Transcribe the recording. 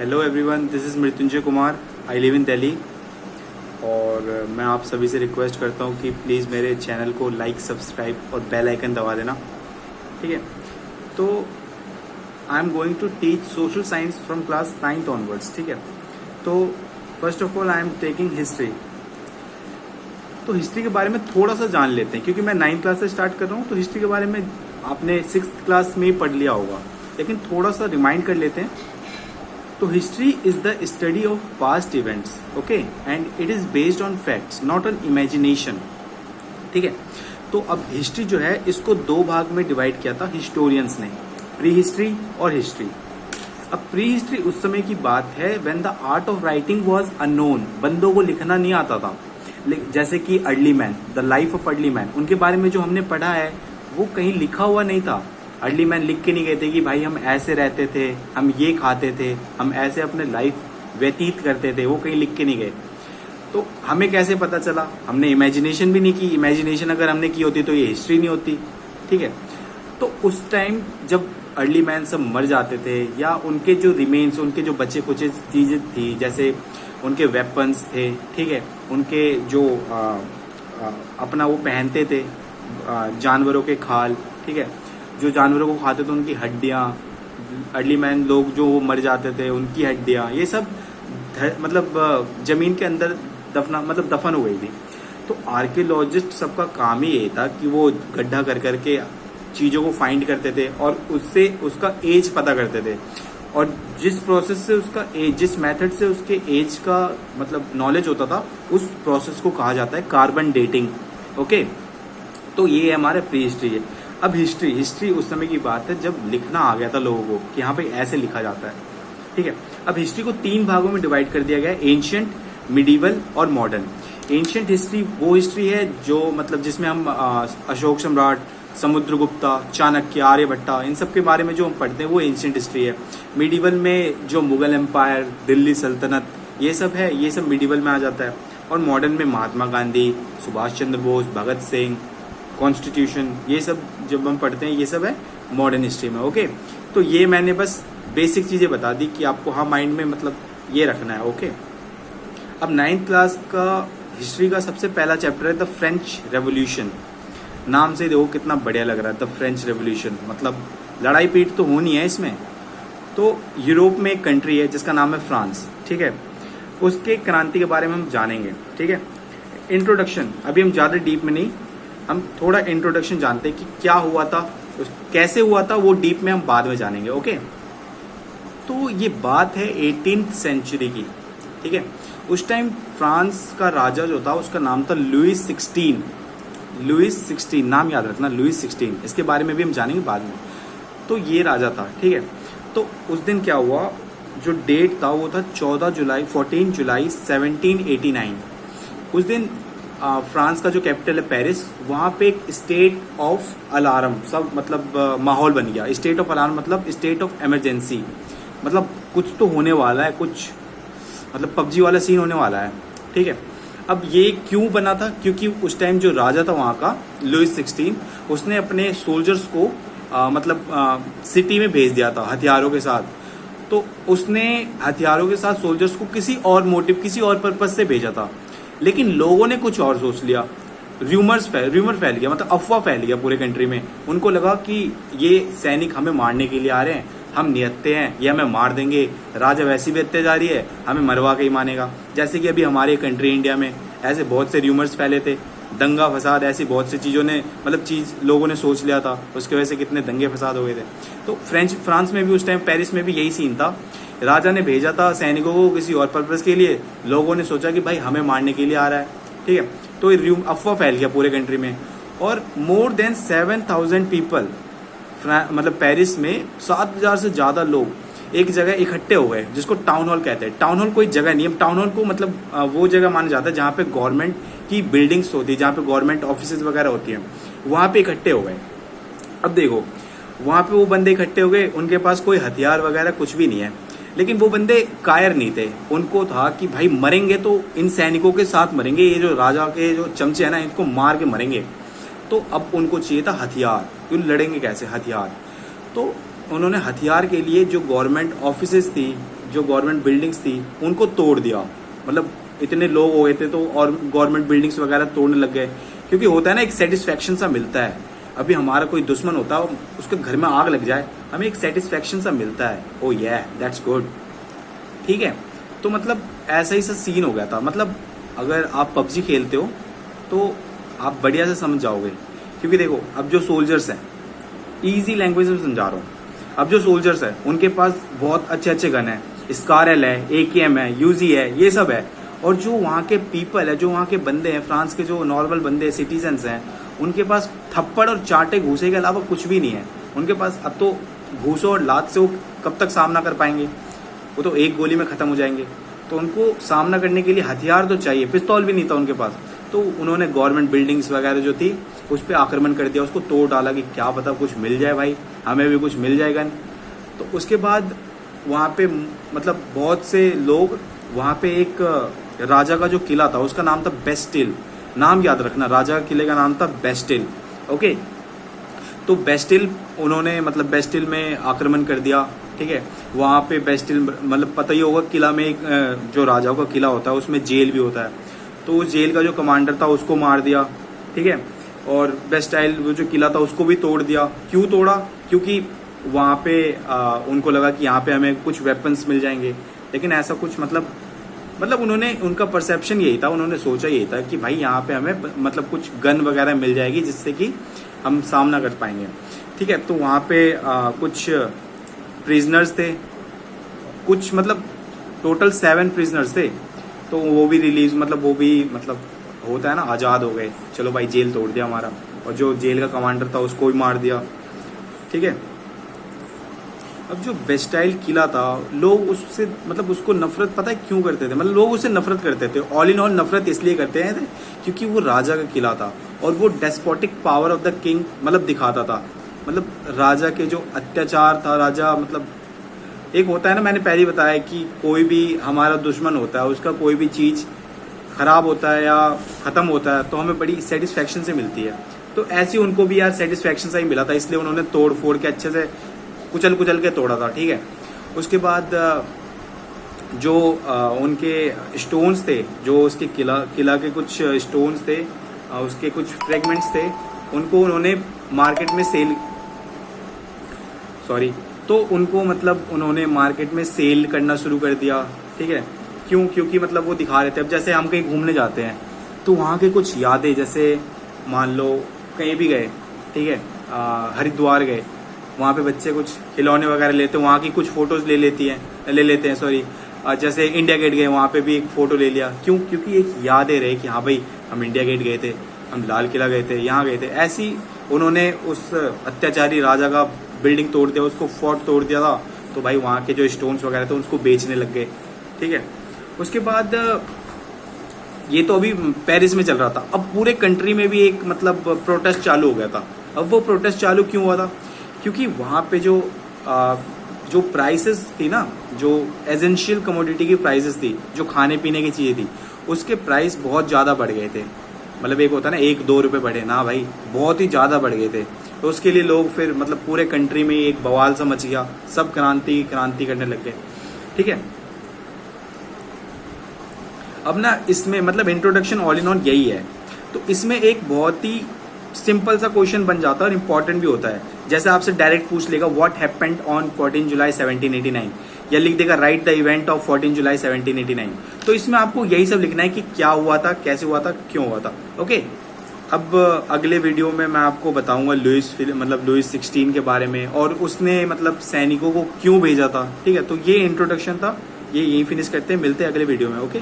Hello everyone, this is Mrityunjay Kumar. I live in Delhi. और मैं आप सभी से रिक्वेस्ट करता हूँ कि प्लीज़ मेरे चैनल को लाइक, सब्सक्राइब और बेल आइकन दबा देना, ठीक है। तो I am going to teach social science from class 9th onwards, ठीक है। तो first of all I am taking history. तो हिस्ट्री के बारे में थोड़ा सा जान लेते हैं, क्योंकि मैं 9th क्लास से स्टार्ट कर रहा हूँ। तो हिस्ट्री के बारे में आपने 6th क्लास में ही पढ़ लिया होगा, लेकिन थोड़ा सा रिमाइंड कर लेते हैं। तो history is the study of past events, okay, and it is based on facts not on imagination, ठीक है। तो अब हिस्ट्री जो है इसको दो भाग में डिवाइड किया था हिस्टोरियंस ने, प्री हिस्ट्री और हिस्ट्री। अब प्री हिस्ट्री उस समय की बात है when the art of writing was unknown, बंदों को लिखना नहीं आता था। जैसे कि early man, the life of early man, उनके बारे में जो हमने पढ़ा है वो कहीं लिखा हुआ नहीं था। अर्ली मैन लिख के नहीं गए थे कि भाई हम ऐसे रहते थे, हम ये खाते थे, हम ऐसे अपने लाइफ व्यतीत करते थे, वो कहीं लिख के नहीं गए। तो हमें कैसे पता चला? हमने इमेजिनेशन भी नहीं की। इमेजिनेशन अगर हमने की होती तो ये हिस्ट्री नहीं होती, ठीक है। तो उस टाइम जब अर्ली मैन सब मर जाते थे, या उनके जो रिमेन्स, उनके जो बचे कुछ चीजें थी, जैसे उनके वेपन्स थे, ठीक है, उनके जो अपना वो पहनते थे जानवरों के खाल, ठीक है, जो जानवरों को खाते थे उनकी हड्डियां, अर्ली मैन लोग जो मर जाते थे उनकी हड्डियां, ये सब मतलब जमीन के अंदर दफन हो गई थी। तो आर्कियोलॉजिस्ट सबका काम ही ये था कि वो गड्ढा कर करके चीजों को फाइंड करते थे और उससे उसका एज पता करते थे। और जिस प्रोसेस से उसका एज, जिस मेथड से उसके एज का मतलब नॉलेज होता था, उस प्रोसेस को कहा जाता है कार्बन डेटिंग, ओके। तो ये हमारे प्री हिस्ट्री है। अब हिस्ट्री उस समय की बात है जब लिखना आ गया था लोगों को कि यहाँ पे ऐसे लिखा जाता है, ठीक है। अब हिस्ट्री को 3 भागों में डिवाइड कर दिया गया है, एंशिएंट, मिडिवल और मॉडर्न। एंशिएंट हिस्ट्री वो हिस्ट्री है जो मतलब जिसमें हम अशोक सम्राट, समुद्रगुप्ता, चाणक्य, आर्यभट्टा, इन सब के बारे में जो हम पढ़ते हैं वो एंशिएंट हिस्ट्री है। मिडिवल में जो मुगल एम्पायर, दिल्ली सल्तनत, ये सब है, ये सब मिडिवल में आ जाता है। और मॉडर्न में महात्मा गांधी, सुभाष चंद्र बोस, भगत सिंह, कॉन्स्टिट्यूशन, ये सब जब हम पढ़ते हैं ये सब है मॉडर्न हिस्ट्री में, ओके। तो ये मैंने बस बेसिक चीजें बता दी कि आपको हाँ माइंड में मतलब ये रखना है, ओके। अब 9th क्लास का हिस्ट्री का सबसे पहला चैप्टर है द फ्रेंच रेवोल्यूशन। नाम से देखो कितना बढ़िया लग रहा है, द फ्रेंच रेवोल्यूशन, मतलब लड़ाई पीट तो होनी है इसमें। तो यूरोप में एक कंट्री है जिसका नाम है फ्रांस, ठीक है, उसके क्रांति के बारे में हम जानेंगे, ठीक है। इंट्रोडक्शन, अभी हम ज्यादा डीप में नहीं, हम थोड़ा इंट्रोडक्शन जानते हैं कि क्या हुआ था, कैसे हुआ था, वो डीप में हम बाद में जानेंगे, ओके। तो ये बात है 18th सेंचुरी की, ठीक है। उस टाइम फ्रांस का राजा जो था उसका नाम था लुईस 16। लुईस 16 नाम याद रखना, लुईस 16, इसके बारे में भी हम जानेंगे बाद में। तो ये राजा था, ठीक है। तो उस दिन क्या हुआ, जो डेट था वो था 14 जुलाई 1789। उस दिन फ्रांस का जो कैपिटल है पेरिस, वहां पे एक स्टेट ऑफ अलार्म, सब मतलब माहौल बन गया। स्टेट ऑफ अलार्म मतलब स्टेट ऑफ इमरजेंसी, मतलब कुछ तो होने वाला है, कुछ मतलब पबजी वाला सीन होने वाला है, ठीक है। अब ये क्यों बना था? क्योंकि उस टाइम जो राजा था वहां का, लुईस 16, उसने अपने सोल्जर्स को सिटी में भेज दिया था हथियारों के साथ। तो उसने हथियारों के साथ सोल्जर्स को किसी और मोटिव, किसी और पर्पज से भेजा था, लेकिन लोगों ने कुछ और सोच लिया। र्यूमर फैल गया, मतलब अफवाह फैल गया पूरे कंट्री में। उनको लगा कि ये सैनिक हमें मारने के लिए आ रहे हैं, हम निहत्ते हैं, ये हमें मार देंगे, राजा वैसी भी अत्याचारी है, हमें मरवा के ही मानेगा। जैसे कि अभी हमारे कंट्री इंडिया में ऐसे बहुत से र्यूमर्स फैले थे, दंगा फसाद, ऐसी बहुत सी चीजों ने मतलब लोगों ने सोच लिया था, उसकी वजह से कितने दंगे फसाद हो गए थे। तो फ्रांस में भी उस टाइम, पेरिस में भी यही सीन था। राजा ने भेजा था सैनिकों को किसी और पर्पज के लिए, लोगों ने सोचा कि भाई हमें मारने के लिए आ रहा है, ठीक है। तो ये अफवाह फैल गया पूरे कंट्री में, और मोर देन 7000 पीपल, मतलब पेरिस में 7000 से ज्यादा लोग एक जगह इकट्ठे हो गए, जिसको टाउन हॉल कहते हैं। टाउन हॉल कोई जगह नहीं है, टाउन हॉल को मतलब वो जगह माना जाता है जहाँ पे गवर्नमेंट की बिल्डिंग्स होती है, जहाँ पे गवर्नमेंट ऑफिस वगैरह होती हैं, वहां पे इकट्ठे हो गए। अब देखो, वहां पे वो बंदे इकट्ठे हो गए, उनके पास कोई हथियार वगैरह कुछ भी नहीं है, लेकिन वो बंदे कायर नहीं थे। उनको था कि भाई मरेंगे तो इन सैनिकों के साथ मरेंगे, ये जो राजा के जो चमचे हैं ना, इनको मार के मरेंगे। तो अब उनको चाहिए था हथियार, क्यों लड़ेंगे कैसे, हथियार। तो उन्होंने हथियार के लिए जो गवर्नमेंट ऑफिसेज थी, जो गवर्नमेंट बिल्डिंग्स थी उनको तोड़ दिया। मतलब इतने लोग हो गए थे तो और गवर्नमेंट बिल्डिंग्स वगैरह तोड़ने लग गए, क्योंकि होता है ना एक सेटिस्फैक्शन सा मिलता है। अभी हमारा कोई दुश्मन होता है, उसके घर में आग लग जाए, हमें एक सेटिस्फैक्शन सा मिलता है, ओ या दैट्स गुड। ठीक है, तो मतलब ऐसा ही सा सीन हो गया था। मतलब अगर आप पबजी खेलते हो तो आप बढ़िया से समझ जाओगे, क्योंकि देखो अब जो सोल्जर्स हैं, ईजी लैंग्वेज में समझा रहा हूँ, अब जो सोल्जर्स हैं उनके पास बहुत अच्छे अच्छे गन है, स्कारएल है, AKM है, यूजी है, ये सब है। और जो वहाँ के पीपल है, जो वहाँ के बंदे हैं, फ्रांस के जो नॉर्मल बंदे सिटीजन्स हैं, उनके पास थप्पड़ और चाटे घूसे के अलावा कुछ भी नहीं है उनके पास। अब तो घूसों और लात से वो कब तक सामना कर पाएंगे, वो तो एक गोली में खत्म हो जाएंगे। तो उनको सामना करने के लिए हथियार तो चाहिए, पिस्तौल भी नहीं था उनके पास। तो उन्होंने गवर्नमेंट बिल्डिंग्स वगैरह जो थी उस पर आक्रमण कर दिया, उसको तोड़ डाला कि क्या पता कुछ मिल जाए भाई, हमें भी कुछ मिल जाएगा। तो उसके बाद वहाँ पे मतलब बहुत से लोग, वहाँ पे एक राजा का जो किला था उसका नाम था बेस्टिल, नाम याद रखना, राजा के किले का नाम था बेस्टिल। ओके, तो बेस्टिल उन्होंने मतलब बेस्टिल में आक्रमण कर दिया। ठीक है, वहाँ पे बेस्टिल मतलब पता ही होगा, किला में एक जो राजाओं का किला होता है उसमें जेल भी होता है, तो उस जेल का जो कमांडर था उसको मार दिया। ठीक है, और बेस्टाइल वो जो किला था उसको भी तोड़ दिया। क्यों तोड़ा? क्योंकि वहाँ पे उनको लगा कि यहाँ पे हमें कुछ वेपन्स मिल जाएंगे, लेकिन ऐसा कुछ मतलब उन्होंने, उनका परसेप्शन यही था, उन्होंने सोचा यही था कि भाई यहाँ पे हमें मतलब कुछ गन वगैरह मिल जाएगी जिससे कि हम सामना कर पाएंगे। ठीक है, तो वहाँ पे कुछ प्रिजनर्स थे, कुछ मतलब टोटल 7 प्रिजनर्स थे, तो वो भी रिलीज मतलब वो भी मतलब होता है ना, आज़ाद हो गए। चलो भाई, जेल तोड़ दिया हमारा, और जो जेल का कमांडर था उसको भी मार दिया। ठीक है, अब जो बेस्टाइल किला था, लोग उससे मतलब उसको नफरत पता है क्यों करते थे, मतलब लोग उससे नफरत करते थे। ऑल इन ऑल नफरत इसलिए करते हैं क्योंकि वो राजा का किला था और वो despotic power of the king मतलब दिखाता था। मतलब राजा के जो अत्याचार था, राजा मतलब एक होता है ना, मैंने पहले ही बताया कि कोई भी हमारा दुश्मन होता है, उसका कोई भी चीज़ खराब होता है या ख़त्म होता है तो हमें बड़ी सेटिस्फैक्शन से मिलती है। तो ऐसे उनको भी यार सेटिस्फैक्शन से ही मिला था, इसलिए उन्होंने तोड़ फोड़ के अच्छे से कुचल के तोड़ा था। ठीक है, उसके बाद जो उनके स्टोन्स थे, जो उसके किला के कुछ स्टोन्स थे, उसके कुछ फ्रेगमेंट्स थे, उनको उन्होंने मार्केट में तो उनको मतलब उन्होंने मार्केट में सेल करना शुरू कर दिया। ठीक है, क्यों? क्योंकि मतलब वो दिखा रहे थे। अब जैसे हम कहीं घूमने जाते हैं तो वहाँ के कुछ यादें, जैसे मान लो कहीं भी गए, ठीक है, हरिद्वार गए, वहाँ पे बच्चे कुछ खिलौने वगैरह लेते हैं, वहाँ की कुछ फोटोज ले लेते हैं सॉरी। जैसे इंडिया गेट गए, वहाँ पे भी एक फ़ोटो ले लिया। क्यों? क्योंकि एक यादें रहे कि हाँ भाई हम इंडिया गेट गए थे, हम लाल किला गए थे, यहाँ गए थे। ऐसी उन्होंने उस अत्याचारी राजा का बिल्डिंग तोड़ दिया, उसको फोर्ट तोड़ दिया था, तो भाई वहाँ के जो स्टोन्स वगैरह थे उसको बेचने लग गए। ठीक है, उसके बाद ये तो अभी पेरिस में चल रहा था, अब पूरे कंट्री में भी एक मतलब प्रोटेस्ट चालू हो गया था। अब वो प्रोटेस्ट चालू क्यों हुआ था? क्योंकि वहाँ पे जो प्राइसेस थी ना, जो एसेंशियल कमोडिटी की प्राइसेस थी, जो खाने पीने की चीज़ें थी, उसके प्राइस बहुत ज़्यादा बढ़ गए थे। मतलब एक होता है ना 1-2 रुपये बढ़े ना भाई, बहुत ही ज़्यादा बढ़ गए थे। तो उसके लिए लोग फिर मतलब पूरे कंट्री में एक बवाल सा मच गया, सब क्रांति करने लग गए। ठीक है, अब ना इसमें मतलब इंट्रोडक्शन ऑल इन ऑल यही है। तो इसमें एक बहुत ही सिंपल सा क्वेश्चन बन जाता है और इम्पॉर्टेंट भी होता है। जैसे आपसे डायरेक्ट पूछ लेगा व्हाट हैपेंड ऑन 14 जुलाई 1789, या लिख देगा राइट द इवेंट ऑफ 14 जुलाई 1789। तो इसमें आपको यही सब लिखना है कि क्या हुआ था, कैसे हुआ था, क्यों हुआ था। ओके, अब अगले वीडियो में मैं आपको बताऊंगा लुइस 16 के बारे में, और उसने मतलब सैनिकों को क्यों भेजा था। ठीक है, तो ये इंट्रोडक्शन था, ये यही फिनिश करते हैं, मिलते हैं अगले वीडियो में। ओके।